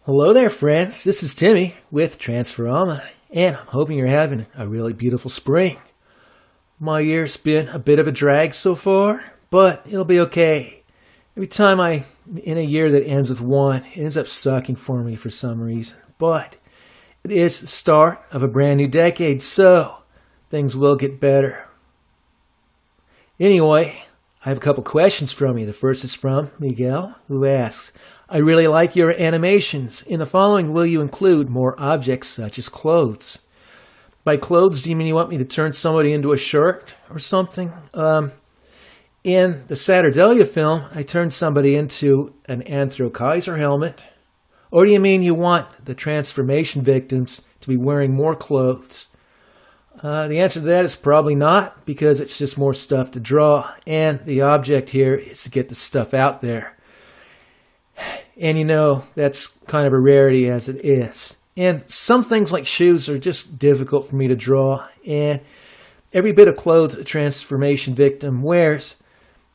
Hello there, friends. This is Timmy with Transferama, and I'm hoping you're having a really beautiful spring. My year's been a bit of a drag so far, but it'll be okay. Every time I'm in a year that ends with one, it ends up sucking for me for some reason. But it is the start of a brand new decade, so things will get better. Anyway, I have a couple questions from you. The first is from Miguel, who asks, I really like your animations. In the following, will you include more objects such as clothes? By clothes, do you mean you want me to turn somebody into a shirt or something? In the Saturdalia film, I turned somebody into an Anthro Kaiser helmet. Or do you mean you want the transformation victims to be wearing more clothes? The answer to that is probably not, because it's just more stuff to draw, and the object here is to get the stuff out there. And you know, that's kind of a rarity as it is. And some things like shoes are just difficult for me to draw, and every bit of clothes a transformation victim wears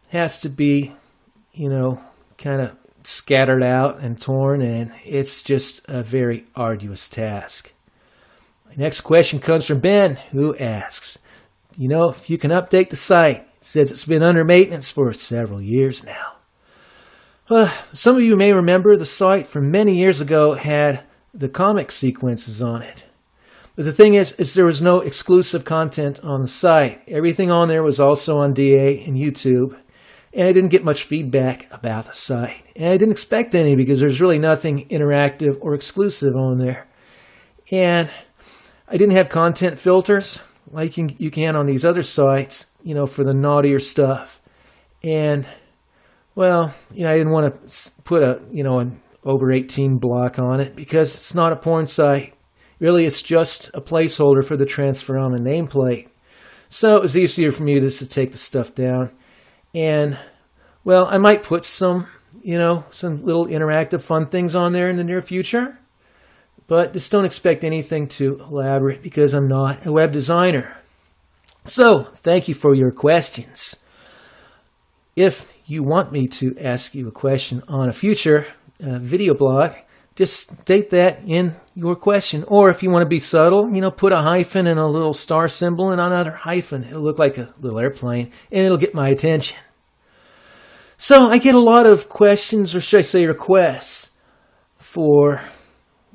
has to be, kind of scattered out and torn, and it's just a very arduous task. My next question comes from Ben, who asks, if you can update the site. It says it's been under maintenance for several years now. Some of you may remember the site from many years ago had the comic sequences on it. But the thing is there was no exclusive content on the site. Everything on there was also on DA and YouTube. And I didn't get much feedback about the site. And I didn't expect any because there's really nothing interactive or exclusive on there. And I didn't have content filters like you can on these other sites, for the naughtier stuff. And I didn't want to put an over 18 block on it because it's not a porn site. Really, it's just a placeholder for the Transferama nameplate. So it was easier for me just to take the stuff down. And, I might put some little interactive fun things on there in the near future. But just don't expect anything too elaborate because I'm not a web designer. So, thank you for your questions. If you want me to ask you a question on a future video blog, just state that in your question. Or if you want to be subtle, put a hyphen and a little star symbol and another hyphen. It'll look like a little airplane and it'll get my attention. So I get a lot of questions, or should I say requests, for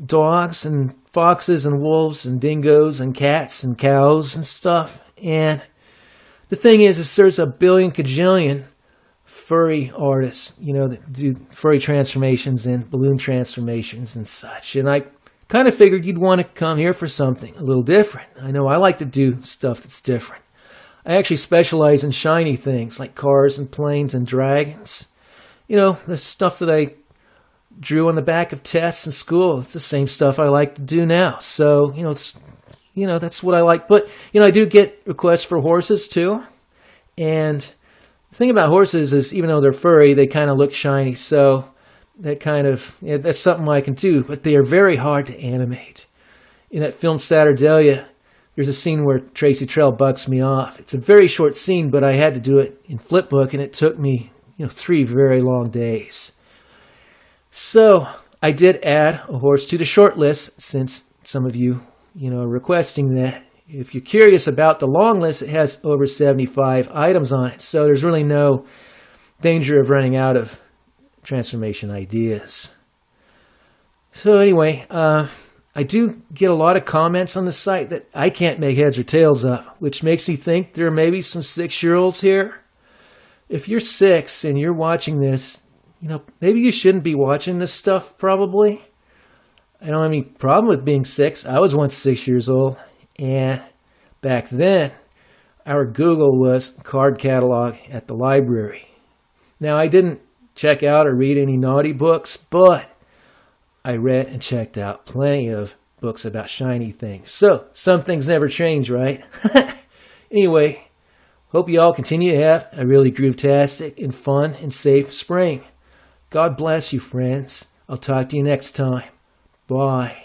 dogs and foxes and wolves and dingoes and cats and cows and stuff. And the thing is there's a billion kajillion furry artists, that do furry transformations and balloon transformations and such. And I kind of figured you'd want to come here for something a little different. I know I like to do stuff that's different. I actually specialize in shiny things like cars and planes and dragons. The stuff that I drew on the back of tests in school. It's the same stuff I like to do now. So, that's what I like. But, I do get requests for horses too. And the thing about horses is, even though they're furry, they kind of look shiny. So that's something I can do. But they are very hard to animate. In that film Saturdalia, there's a scene where Tracy Trell bucks me off. It's a very short scene, but I had to do it in Flipbook, and it took me, 3 very long days. So I did add a horse to the short list since some of you, are requesting that. If you're curious about the long list, it has over 75 items on it. So there's really no danger of running out of transformation ideas. So anyway, I do get a lot of comments on the site that I can't make heads or tails of, which makes me think there may be some 6-year-olds here. If you're 6 and you're watching this, maybe you shouldn't be watching this stuff, probably. I don't have any problem with being 6. I was once 6 years old, and back then, our Google was card catalog at the library. Now, I didn't check out or read any naughty books, but I read and checked out plenty of books about shiny things. So, some things never change, right? Anyway, hope you all continue to have a really groove-tastic and fun and safe spring. God bless you, friends. I'll talk to you next time. Bye.